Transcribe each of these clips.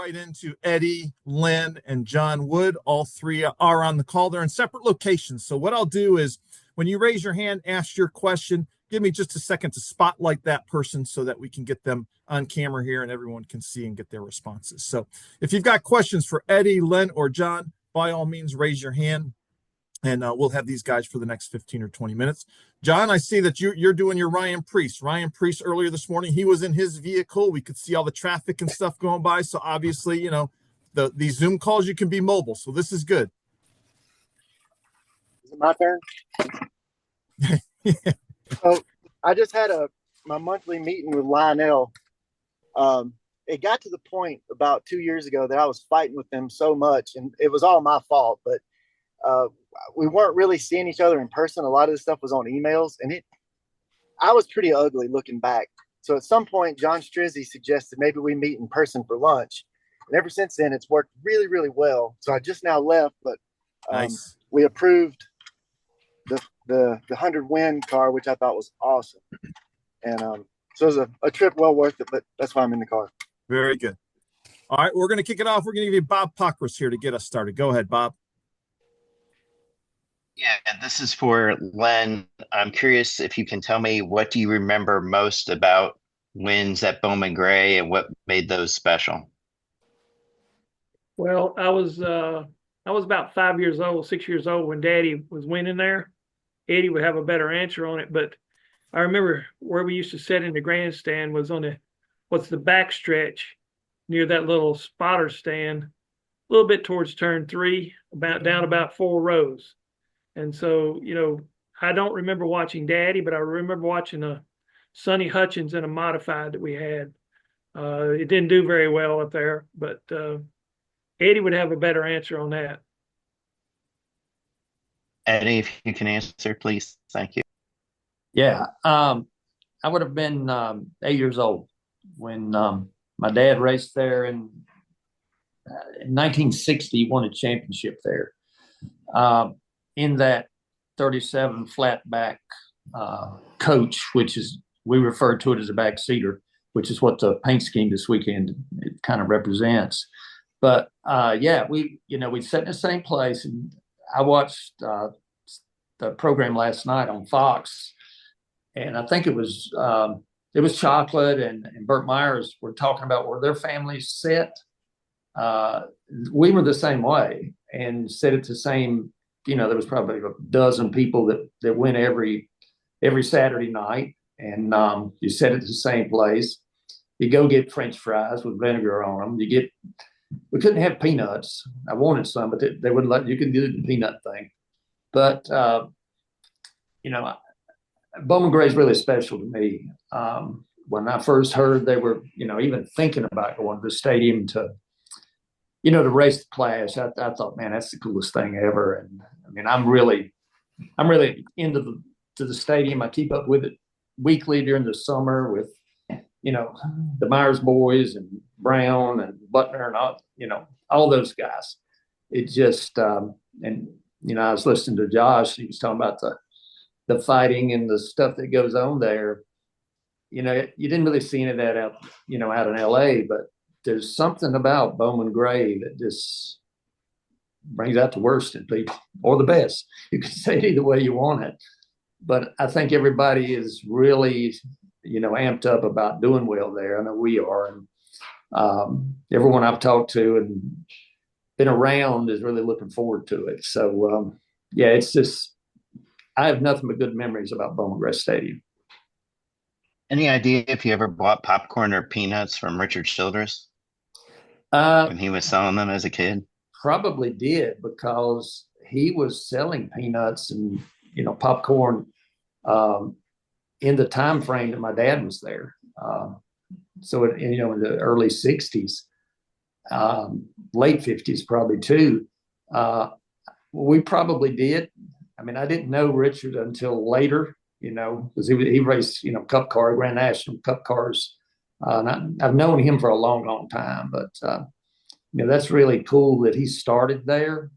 right into Eddie, Lynn, and John Wood. All three are on the call. They're in separate locations. So what I'll do is when you raise your hand, ask your question, give me just a second to spotlight that person so that we can get them on camera here and everyone can see and get their responses. So if you've got questions for Eddie, Lynn, or John, by all means, raise your hand. And we'll have these guys for the next 15 or 20 minutes. John, I see that you're doing your Ryan Priest. Ryan Priest earlier this morning, he was in his vehicle. We could see all the traffic and stuff going by. So obviously, you know, these Zoom calls, you can be mobile. So this is good. Is it my turn? Yeah. So I just had my monthly meeting with Lionel. It got to the point about 2 years ago that I was fighting with him so much, and it was all my fault, but we weren't really seeing each other in person. A lot of this stuff was on emails, and I was pretty ugly looking back. So at some point, John Strizzi suggested maybe we meet in person for lunch. And ever since then, it's worked really, really well. So I just now left, but Nice. We approved the 100-win car, which I thought was awesome. And so it was a trip well worth it, but that's why I'm in the car. Very good. All right, we're going to kick it off. We're going to give you Bob Pockris here to get us started. Go ahead, Bob. Yeah, this is for Len. I'm curious if you can tell me, what do you remember most about wins at Bowman Gray and what made those special? Well, I was about 5 years old, 6 years old when Daddy was winning there. Eddie would have a better answer on it, but I remember where we used to sit in the grandstand was on the back stretch near that little spotter stand, a little bit towards turn 3, down about 4 rows. And so, you know, I don't remember watching Daddy, but I remember watching a Sonny Hutchins in a modified that we had. It didn't do very well up there, but Eddie would have a better answer on that. Eddie, if you can answer, please. Thank you. Yeah, I would have been 8 years old when my dad raced there in 1960. He won a championship there. In that 37 flatback coach, which is, we refer to it as a backseater, which is what the paint scheme this weekend it kind of represents. But yeah, we sat in the same place, and I watched the program last night on Fox, and I think it was Chocolate and Burt Myers were talking about where their families sit. We were the same way, and sat at the same. You know, there was probably a dozen people that went every Saturday night, and you sit at the same place. You go get French fries with vinegar on them. We couldn't have peanuts. I wanted some, but they wouldn't let you. Could do the peanut thing. But you know, Bowman Gray is really special to me. When I first heard they were, you know, even thinking about going to the stadium to race the Clash, I thought, man, that's the coolest thing ever. And I mean, I'm really into the stadium. I keep up with it weekly during the summer with, you know, the Myers boys and Brown and Butner and all those guys. It just and you know, I was listening to Josh. He was talking about the fighting and the stuff that goes on there. You know, you didn't really see any of that out in LA, but there's something about Bowman Gray that just brings out the worst in people, or the best. You can say it either way you want it. But I think everybody is really, you know, amped up about doing well there. I know we are. And everyone I've talked to and been around is really looking forward to it. So, yeah, it's just, I have nothing but good memories about Bowman Gray Stadium. Any idea if you ever bought popcorn or peanuts from Richard Childress when he was selling them as a kid? Probably did, because he was selling peanuts and, you know, popcorn in the time frame that my dad was there. So, in the early 60s, late 50s probably too. We probably did. I mean, I didn't know Richard until later, you know, because he raced, you know, Cup car, Grand National Cup cars. And I've known him for a long, long time, but, you know, that's really cool that he started there.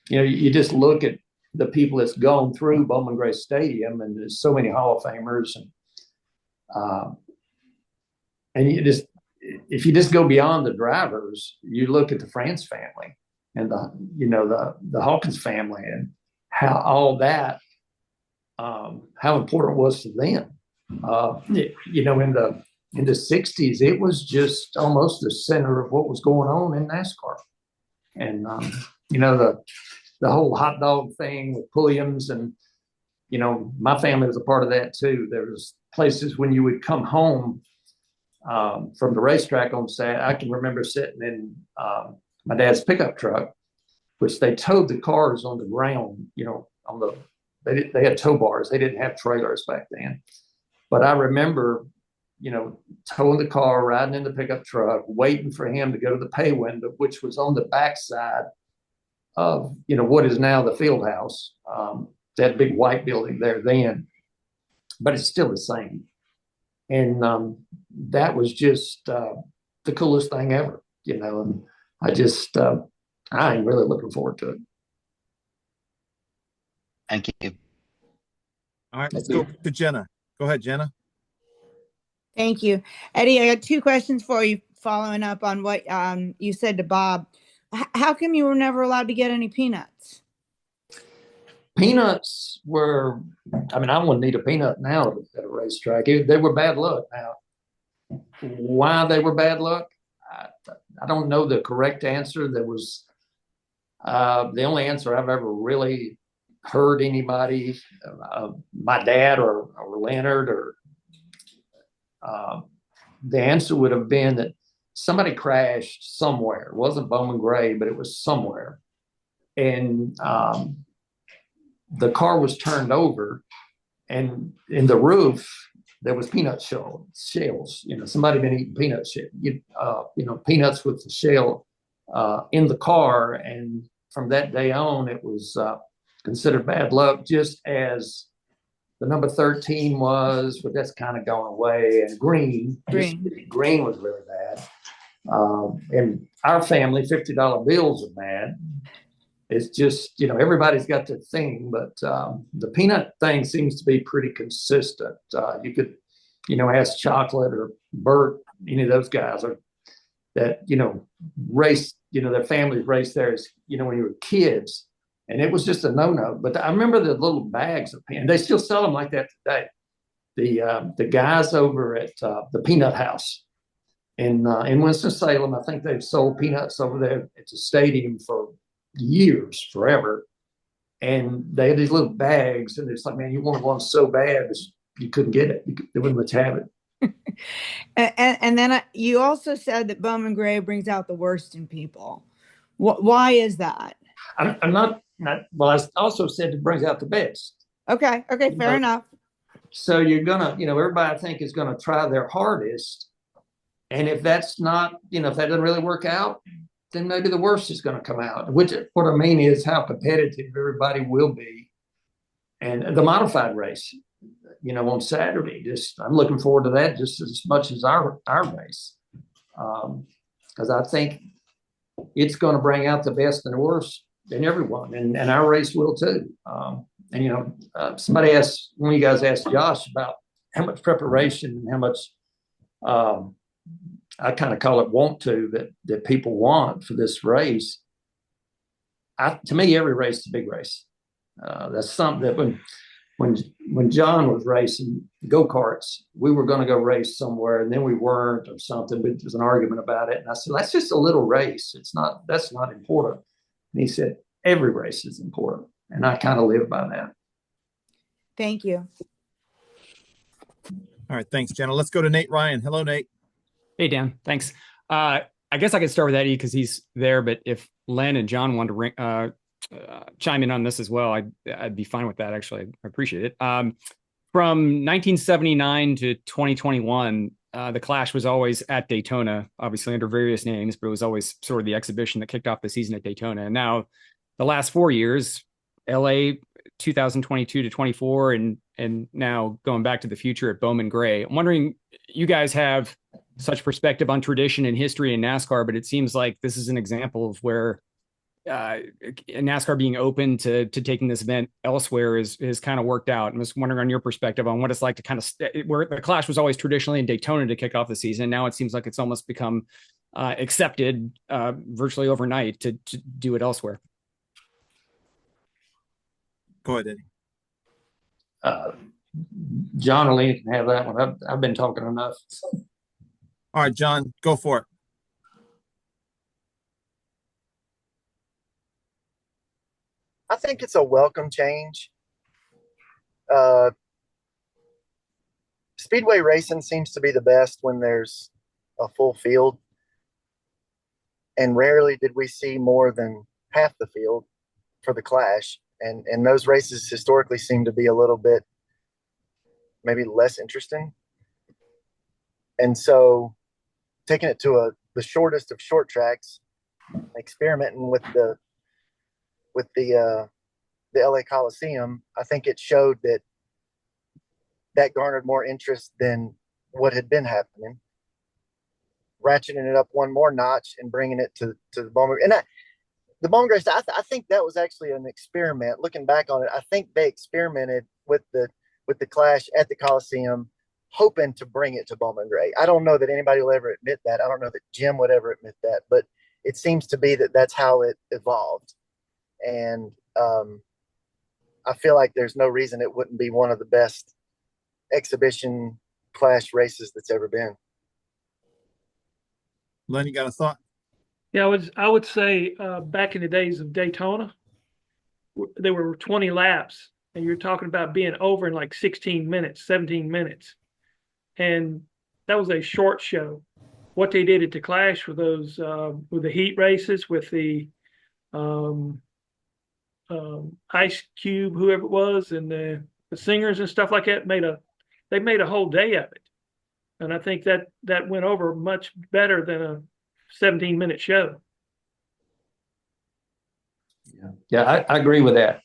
You know, you just look at the people that's gone through Bowman Gray Stadium, and there's so many Hall of Famers, and you just, if you just go beyond the drivers, you look at the France family and the Hawkins family and how all that, how important it was to them. In the 60s, it was just almost the center of what was going on in NASCAR. And, the whole hot dog thing with Pulliams, and, my family was a part of that too. There was places when you would come home from the racetrack on Saturday. I can remember sitting in my dad's pickup truck, which they towed the cars on the ground, they had tow bars. They didn't have trailers back then. But I remember, towing the car, riding in the pickup truck, waiting for him to go to the pay window, which was on the backside of, what is now the field house, that big white building there then. But it's still the same. And that was just the coolest thing ever, and I am really looking forward to it. Thank you. All right, let's go to Jenna. Go ahead, Jenna. Thank you. Eddie, I got two questions for you following up on what you said to Bob. How come you were never allowed to get any peanuts? Peanuts were, I wouldn't eat a peanut now at a racetrack. They were bad luck. Now, why they were bad luck, I don't know the correct answer. There was, the only answer I've ever really heard anybody, my dad or Leonard, or the answer would have been that somebody crashed somewhere. It wasn't Bowman Gray, but it was somewhere. And the car was turned over, and in the roof, there was peanut shells. Somebody been eating peanut peanuts with the shell in the car. And from that day on, it was considered bad luck, just as the number 13 was, but that's kind of gone away. And green was really bad. And our family, $50 bills are bad. It's just, everybody's got their thing, but the peanut thing seems to be pretty consistent. You could, ask Chocolate or Bert, any of those guys that, race, their families raced there as, when you were kids. And it was just a no-no. But I remember the little bags of peanuts. They still sell them like that today. The guys over at the Peanut House in Winston-Salem, I think they've sold peanuts over there at the stadium for years, forever. And they had these little bags, and it's like, man, you wanted one so bad, you couldn't get it. They wouldn't let you have it. and then you also said that Bowman Gray brings out the worst in people. Why is that? I'm not. Well, I also said it brings out the best. Okay, fair enough. So you're gonna, everybody I think is gonna try their hardest, and if that's not, if that doesn't really work out, then maybe the worst is gonna come out. What I mean is how competitive everybody will be, and the modified race, on Saturday. I'm looking forward to that just as much as our race, because I think it's going to bring out the best and the worst in everyone, and our race will too. Somebody asked, one of you guys asked Josh about how much preparation and how much, I kind of call it want to, that people want for this race. To me, every race is a big race. That's something that when John was racing go-karts, we were going to go race somewhere, and then we weren't or something, but there was an argument about it. And I said, that's just a little race. That's not important. And he said, every race is important. And I kind of live by that. Thank you. All right. Thanks, Jenna. Let's go to Nate Ryan. Hello, Nate. Hey, Dan. Thanks. I guess I could start with Eddie because he's there, but if Len and John wanted to chime in on this as well, I'd be fine with that. Actually, I appreciate it. From 1979 to 2021, the Clash was always at Daytona, obviously under various names, but it was always sort of the exhibition that kicked off the season at Daytona. And now the last 4 years, LA 2022 to 24, and now going back to the future at Bowman Gray. I'm wondering, you guys have such perspective on tradition and history in NASCAR, but it seems like this is an example of where NASCAR being open to taking this event elsewhere is kind of worked out. I'm just wondering on your perspective on what it's like to kind of where the Clash was always traditionally in Daytona to kick off the season. Now it seems like it's almost become accepted virtually overnight to do it elsewhere. Go ahead, Eddie. John or Lee can have that one. I've been talking enough. All right, John, go for it. I think it's a welcome change. Speedway racing seems to be the best when there's a full field. And rarely did we see more than half the field for the Clash. And those races historically seem to be a little bit maybe less interesting. And so taking it to the shortest of short tracks, experimenting with the LA Coliseum, I think it showed that garnered more interest than what had been happening. Ratcheting it up one more notch and bringing it to the Bowman. And the Bowman Gray, I think that was actually an experiment. Looking back on it, I think they experimented with the Clash at the Coliseum, hoping to bring it to Bowman Gray. I don't know that anybody will ever admit that. I don't know that Jim would ever admit that, but it seems to be that's how it evolved. And I feel like there's no reason it wouldn't be one of the best exhibition Clash races that's ever been. Len, you got a thought? Yeah, I would say back in the days of Daytona, there were 20 laps, and you're talking about being over in like 16 minutes, 17 minutes. And that was a short show. What they did at the Clash with those, with the heat races, with the Ice Cube, whoever it was, and the singers and stuff like that, they made a whole day of it. And I think that went over much better than a 17-minute show. Yeah, I agree with that.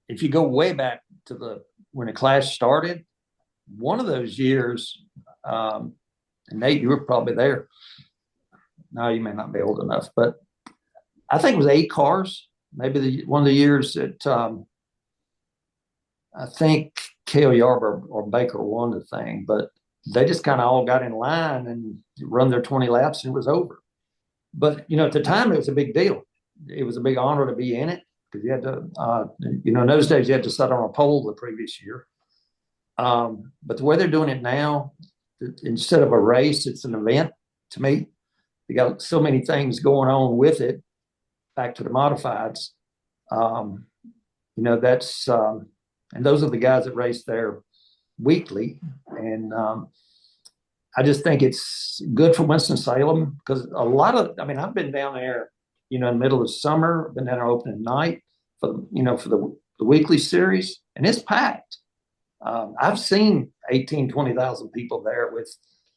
If you go way back to when the Clash started, one of those years, and Nate, you were probably there. No, you may not be old enough, but I think it was 8 cars. Maybe one of the years that I think Cale Yarber or Baker won the thing, but they just kind of all got in line and run their 20 laps and it was over. But, at the time, it was a big deal. It was a big honor to be in it because you had to, in those days, you had to sit on a pole the previous year. But the way they're doing it now, instead of a race, it's an event to me. You got so many things going on with it. Back to the modifieds, that's and those are the guys that race there weekly, and I just think it's good for Winston-Salem because I've been down there, in the middle of summer, been down there opening night for the weekly series, and it's packed. I've seen 20,000 people there with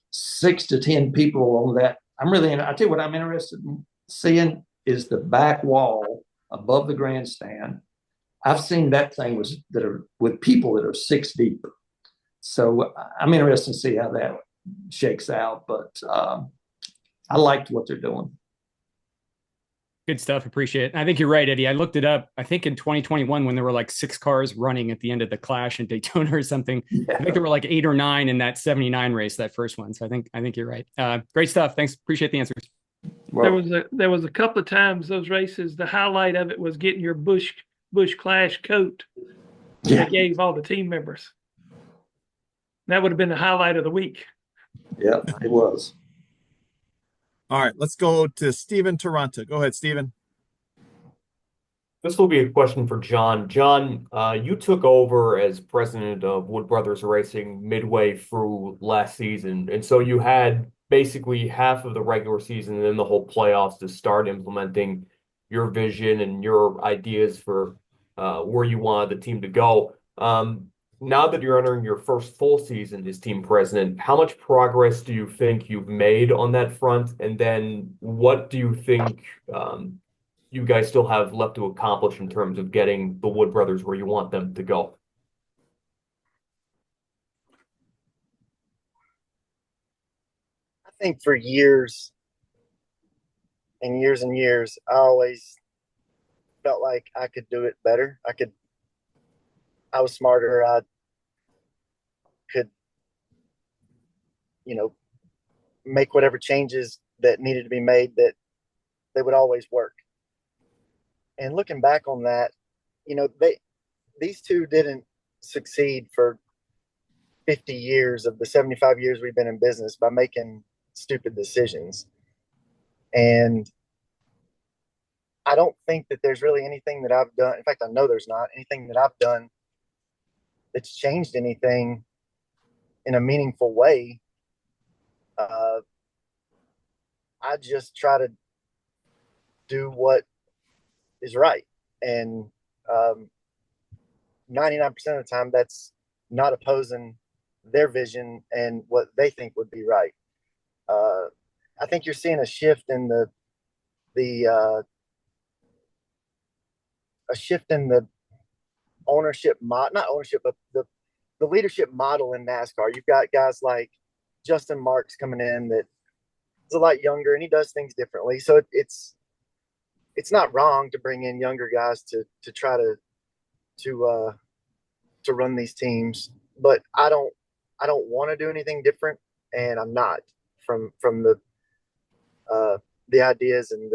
6 to 10 people on that. I tell you what I'm interested in seeing is the back wall above the grandstand. I've seen that thing with people that are 6 deep. So I'm interested to see how that shakes out, but I liked what they're doing. Good stuff. Appreciate it. I think you're right, Eddie. I looked it up. I think in 2021, when there were like 6 cars running at the end of the Clash in Daytona or something, yeah. I think there were like 8 or 9 in that 79 race, that first one. So I think you're right. Great stuff. Thanks. Appreciate the answers. Well, there was a couple of times those races, the highlight of it was getting your Busch Clash coat. Yeah. They gave all the team members. That would have been the highlight of the week. Yeah, it was. All right, let's go to Steven Taranto. Go ahead, Steven. This will be a question for John. John, you took over as president of Wood Brothers Racing midway through last season, and so you had basically half of the regular season and then the whole playoffs to start implementing your vision and your ideas for where you wanted the team to go. Now that you're entering your first full season as team president, how much progress do you think you've made on that front? And then what do you think you guys still have left to accomplish in terms of getting the Wood Brothers where you want them to go? I think for years, and years, I always felt like I could do it better. I was smarter. I could, make whatever changes that needed to be made, that they would always work. And looking back on that, these two didn't succeed for 50 years of the 75 years we've been in business by making stupid decisions. And I don't think that there's really anything that I've done. In fact, I know there's not anything that I've done that's changed anything in a meaningful way. I just try to do what is right. And 99% of the time, that's not opposing their vision and what they think would be right. I think you're seeing a shift in the ownership not ownership, but the leadership model in NASCAR. You've got guys like Justin Marks coming in that is a lot younger and he does things differently. So it's not wrong to bring in younger guys to try to run these teams, but I don't want to do anything different, and I'm not from the ideas and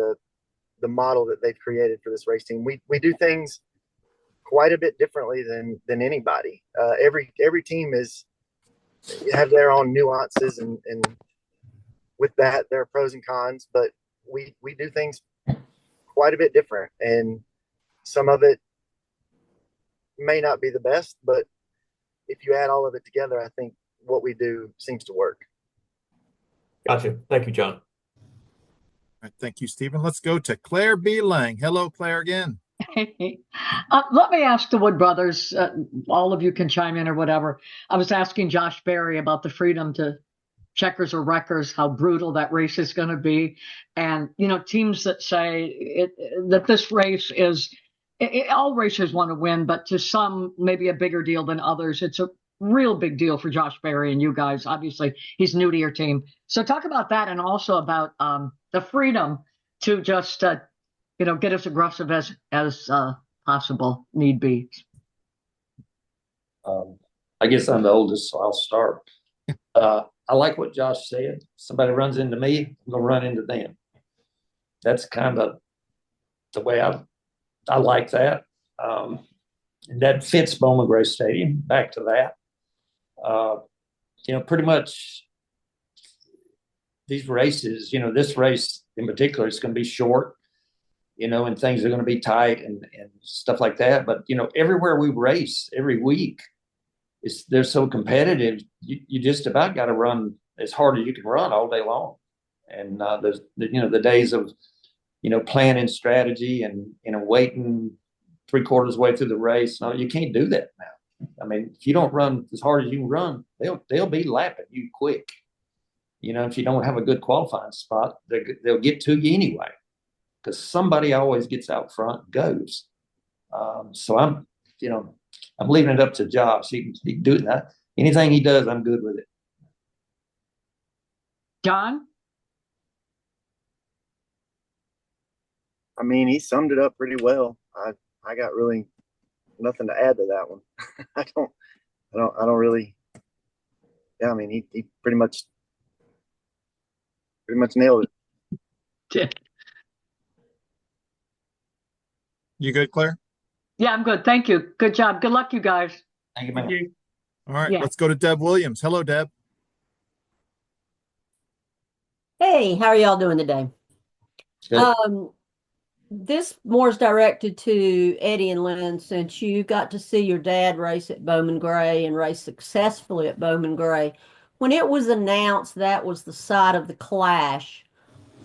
the model that they've created for this race team. We do things quite a bit differently than anybody. Every team have their own nuances, and with that there are pros and cons, but we do things quite a bit different, and some of it may not be the best, but if you add all of it together, I think what we do seems to work. Gotcha. Thank you, John. All right, thank you, Stephen. Let's go to Claire B. Lang. Hello, Claire, again. Let me ask the Wood brothers, all of you can chime in or whatever. I was asking Josh Berry about the freedom to checkers or wreckers, how brutal that race is going to be. And, teams that say that this race is, all racers want to win, but to some, maybe a bigger deal than others. It's a real big deal for Josh Berry and you guys. Obviously, he's new to your team. So talk about that, and also about the freedom to just, get as aggressive as possible, need be. I guess I'm the oldest, so I'll start. I like what Josh said. Somebody runs into me, I'm going to run into them. That's kind of the way I like that. And that fits Bowman Gray Stadium. Back to that. Pretty much these races, this race in particular is going to be short, and things are going to be tight and stuff like that. But, everywhere we race every week, they're so competitive. You just about got to run as hard as you can run all day long. And there's the days of planning strategy and waiting 3/4 of the way through the race. No, you can't do that now. I mean, if you don't run as hard as you can run, they'll be lapping you quick. If you don't have a good qualifying spot, they'll get to you anyway, because somebody always gets out front and goes. So I'm leaving it up to Josh. He can do that. Anything he does, I'm good with it. John? I mean, he summed it up pretty well. I got really nothing to add to that one. I don't really. Yeah, I mean, he pretty much nailed it. You good, Claire? Yeah, I'm good. Thank you. Good job. Good luck, you guys. Thank you, man. All right, Yeah. let's go to Deb Williams. Hello, Deb. Hey, how are y'all doing today? Good. This more is directed to Eddie and Lynn, since you got to see your dad race at Bowman Gray and race successfully at Bowman Gray. When it was announced that was the site of the clash,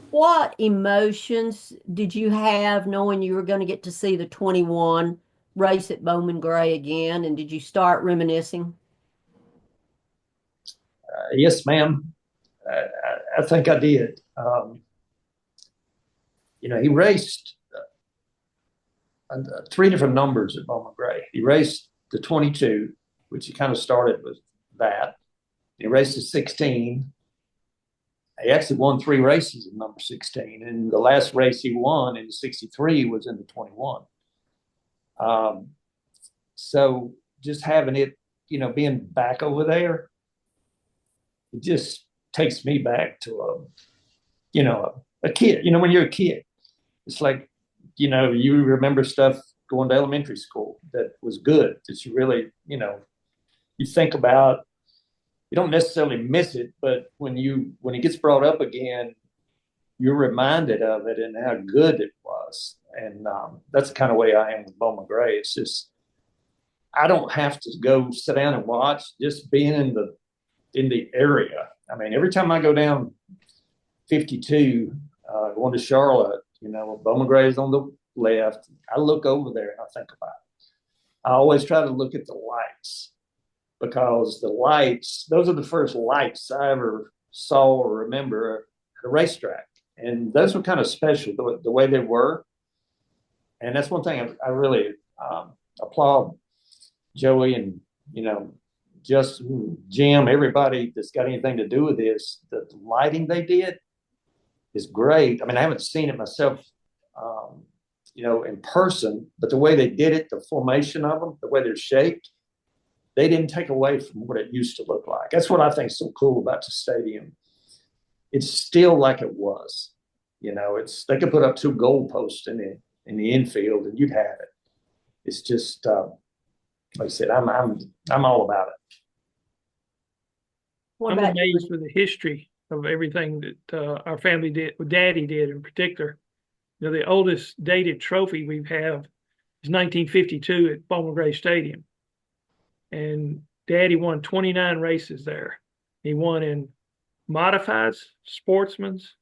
what emotions did you have knowing you were going to get to see the 21 race at Bowman Gray again? And did you start reminiscing? Yes, ma'am. I think I did. He raced 3 different numbers at Bowman Gray. He raced the 22, which he kind of started with that. He raced the 16, he actually won 3 races in number 16. And the last race he won in 63 was in the 21. So just having it, being back over there, it just takes me back to a kid. When you're a kid, it's like, you remember stuff going to elementary school that was good, that you really, you think about. You don't necessarily miss it, but when it gets brought up again, you're reminded of it and how good it was. And that's the kind of way I am with Bowman Gray. It's just, I don't have to go sit down and watch. Just being in the area. I mean, every time I go down 52, going to Charlotte, Bowman Gray is on the left. I look over there and I think about it. I always try to look at the lights, because the lights, those are the first lights I ever saw or remember at a racetrack. And those were kind of special, the way they were. And that's one thing I really applaud Joey and, just Jim, everybody that's got anything to do with this. The lighting they did is great. I mean, I haven't seen it myself, in person, but the way they did it, the formation of them, the way they're shaped, they didn't take away from what it used to look like. That's what I think is so cool about the stadium. It's still like it was. They could put up 2 goalposts in the infield and you'd have it. It's just like I said, I'm all about it. What I'm about amazed with the history of everything that our family did, Daddy did in particular. The oldest dated trophy we have is 1952 at Bowman Gray Stadium. And Daddy won 29 races there. He won in modifieds, sportsmen's,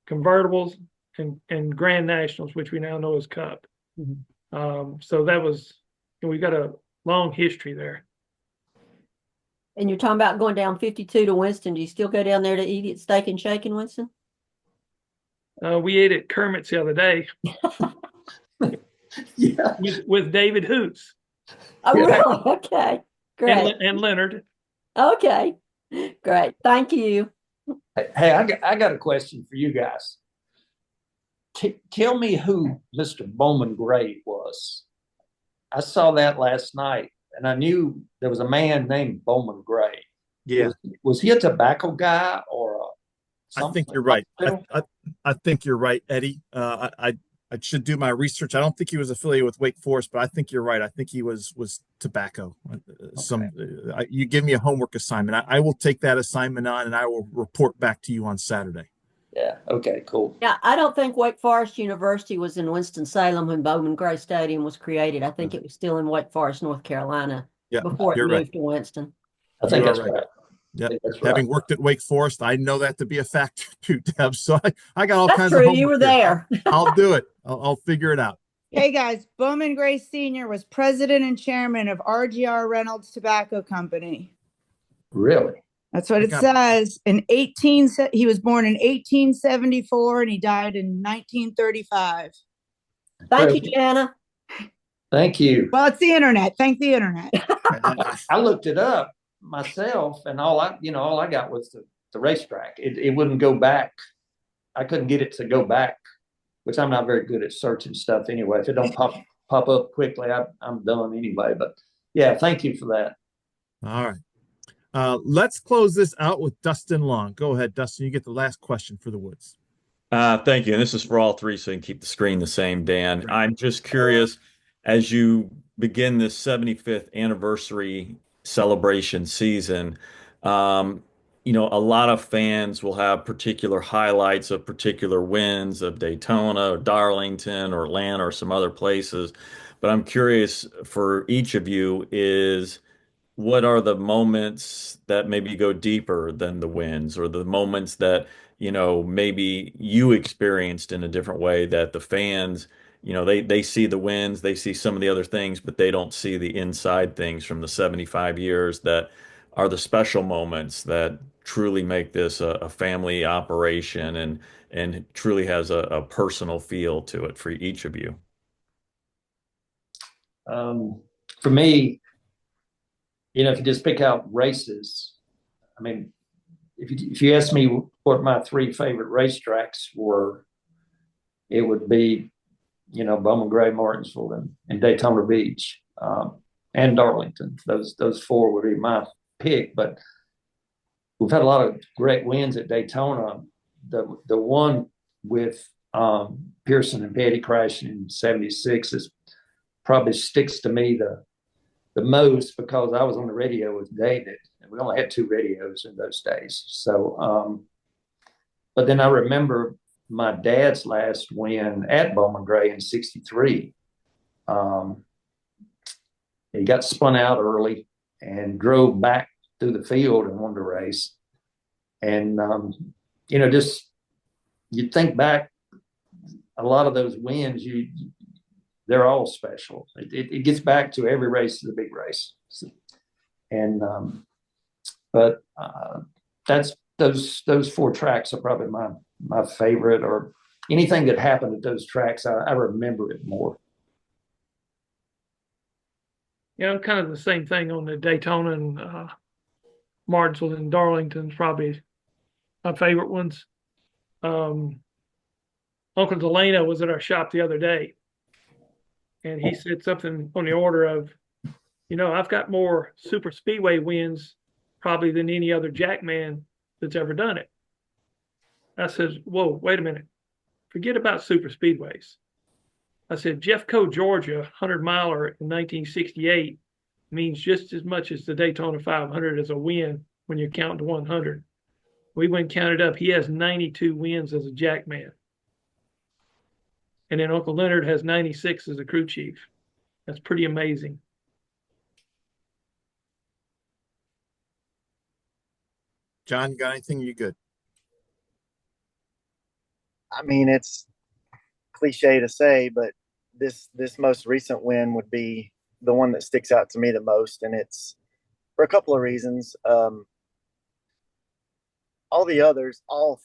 convertibles, and Grand Nationals, which we now know as Cup. Mm-hmm. So that was, we've got a long history there. And you're talking about going down 52 to Winston. Do you still go down there to eat at Steak and Shake in Winston? We ate at Kermit's the other day. Yeah. With David Hoots. Oh, yeah. Really? Okay. Great. And Leonard. Okay. Great. Thank you. Hey, I got a question for you guys. Tell me who Mr. Bowman Gray was. I saw that last night, and I knew there was a man named Bowman Gray. Yeah. Was he a tobacco guy or I think you're right. I think you're right, Eddie. I should do my research. I don't think he was affiliated with Wake Forest, but I think you're right. I think he was tobacco. Okay. You give me a homework assignment. I will take that assignment on, and I will report back to you on Saturday. Yeah. Okay. Cool. Yeah, I don't think Wake Forest University was in Winston-Salem when Bowman Gray Stadium was created. I think it was still in Wake Forest, North Carolina, before it moved to Winston. I think that's right. Yeah, having worked at Wake Forest, I know that to be a fact too, Deb. So I got all That's kinds true. of homework. You were there. I'll do it. I'll figure it out. Hey guys, Bowman Gray Sr. was president and chairman of RGR Reynolds Tobacco Company. Really? That's what it says. He was born in 1874 and he died in 1935. Thank you, Jana. Thank you. Well, it's the internet. Thank the internet. I looked it up myself, and all I got was the racetrack. It wouldn't go back. I couldn't get it to go back, which I'm not very good at searching stuff anyway. If it don't pop up quickly, I'm done anyway. But yeah, thank you for that. All right. Let's close this out with Dustin Long. Go ahead, Dustin. You get the last question for the Woods. Thank you. And this is for all three, so you can keep the screen the same, Dan. Right. I'm just curious, as you begin this 75th anniversary celebration season, a lot of fans will have particular highlights of particular wins of Daytona or Darlington or Atlanta or some other places. But I'm curious for each of you is what are the moments that maybe go deeper than the wins, or the moments that, maybe you experienced in a different way that the fans, they see the wins, they see some of the other things, but they don't see the inside things from the 75 years that are the special moments that truly make this a family operation and truly has a personal feel to it for each of you. For me, if you just pick out races, I mean, if you ask me what my three favorite racetracks were, it would be, Bowman Gray, Martinsville, and Daytona Beach, and Darlington. Those four would be my pick. But we've had a lot of great wins at Daytona. The one with Pearson and Petty crashing in '76 is probably sticks to me the most, because I was on the radio with David, and we only had 2 radios in those days. So, but then I remember my dad's last win at Bowman Gray in '63. He got spun out early and drove back through the field and won the race. And, just you think back, a lot of those wins, they're all special. It gets back to every race is a big race. And, but that's those 4 tracks are probably my favorite, or anything that happened at those tracks, I remember it more. Yeah, I'm kind of the same thing on the Daytona and Martinsville and Darlington's probably my favorite ones. Uncle Delano was at our shop the other day, and he said something on the order of, I've got more super speedway wins probably than any other jackman that's ever done it. I said, whoa, wait a minute. Forget about super speedways. I said, Jeffco, Georgia, 100-miler in 1968 means just as much as the Daytona 500 as a win when you're counting to 100. We went counted up. He has 92 wins as a jackman. And then Uncle Leonard has 96 as a crew chief. That's pretty amazing. John, you got anything? You good? I mean, it's cliche to say, but this most recent win would be the one that sticks out to me the most, and it's for a couple of reasons. All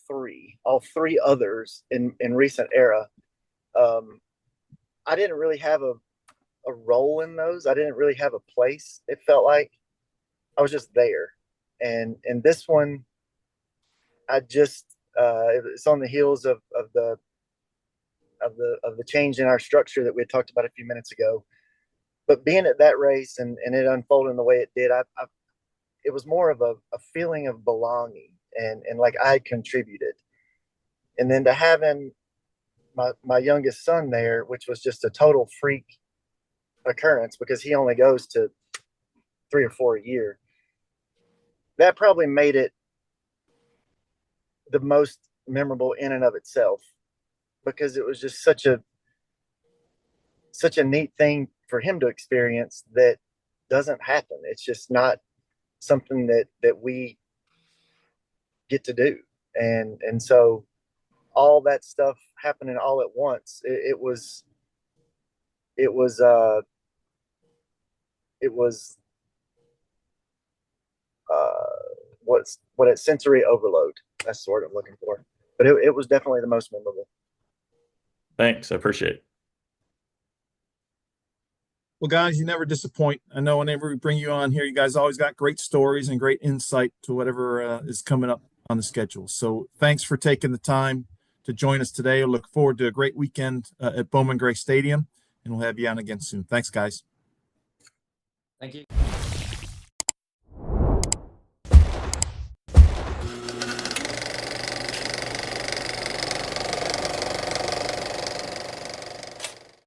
three others in recent era, I didn't really have a role in those. I didn't really have a place. It felt like I was just there, and this one, it's on the heels of the change in our structure that we had talked about a few minutes ago. But being at that race and it unfolding the way it did, it was more of a feeling of belonging and like I contributed. And then to having my youngest son there, which was just a total freak occurrence because he only goes to 3 or 4 a year, that probably made it the most memorable in and of itself, because it was just such a neat thing for him to experience that doesn't happen. It's just not something that we get to do. And so all that stuff happening all at once, it was what it's sensory overload. That's the word I'm looking for. But it was definitely the most memorable. Thanks. I appreciate it. Well, guys, you never disappoint. I know whenever we bring you on here, you guys always got great stories and great insight to whatever is coming up on the schedule. So thanks for taking the time to join us today. I look forward to a great weekend at Bowman Gray Stadium, and we'll have you on again soon. Thanks, guys. Thank you.